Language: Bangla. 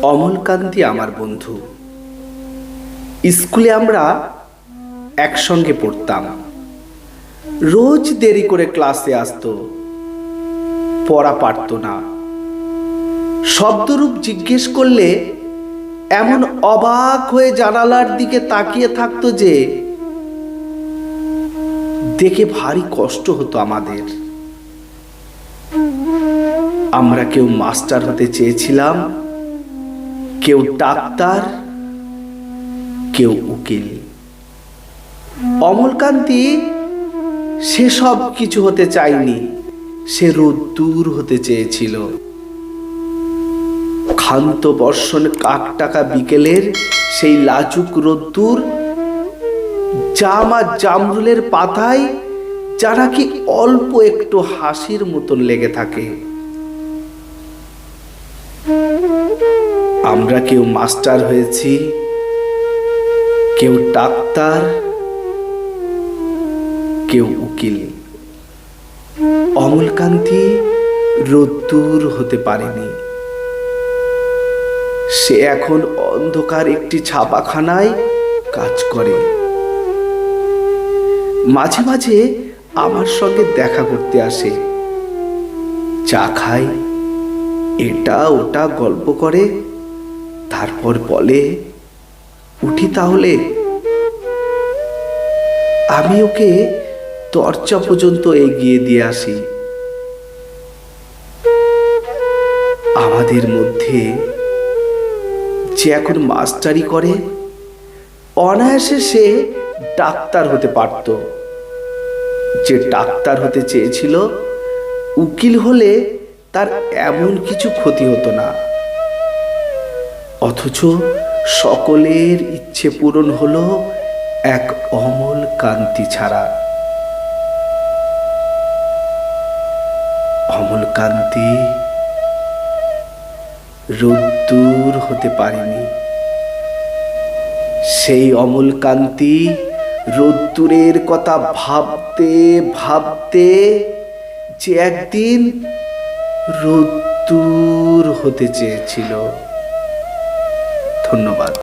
অমলকান্তি আমার বন্ধু। স্কুলে আমরা একসঙ্গে পড়তাম। রোজ দেরি করে ক্লাসে আসতো, পড়া পারতো না। শব্দরূপ জিজ্ঞেস করলে এমন অবাক হয়ে জানালার দিকে তাকিয়ে থাকতো যে দেখে ভারী কষ্ট হতো আমাদের। আমরা কেউ মাস্টার হতে চেয়েছিলাম, কেউ ডাক্তার, কেউ উকিল। অমলকান্তি সেসব কিছু হতে চায়নি, সে রোদ্দুর হতে চেয়েছিল। ক্ষান্ত বর্ষণ কাকটাকা বিকেলের সেই লাজুক রোদ্দুর, জাম আর জামরুলের পাতায় যা নাকি অল্প একটু হাসির মতন লেগে থাকে। আমরা কেউ মাস্টার হয়েছি, কেউ ডাক্তার, কেউ উকিল। অমলকান্তি রোদ্দুর হতে পারেনি। সে এখন অন্ধকার একটি ছাপাখানায় কাজ করে। মাঝে মাঝে আমার সঙ্গে দেখা করতে আসে, চা খায়, এটা ওটা গল্প করে, তারপর বলে, উঠি তাহলে। আমি ওকে দরজা পর্যন্ত এগিয়ে দিয়ে আসি। আমাদের মধ্যে যে এখন মাস্টারি করে, অনায়াসে সে ডাক্তার হতে পারত। যে ডাক্তার হতে চেয়েছিল, উকিল হলে তার এমন কিছু ক্ষতি হতো না। অথচ সকলের ইচ্ছে পূরণ হলো এক অমলকান্তি ছাড়া। অমলকান্তি রোদ্দুর হতে পারেনি। সেই অমলকান্তি রোদ্দুরের কথা ভাবতে ভাবতে যে একদিন রোদ্দুর হতে চেয়েছিল। ধন্যবাদ।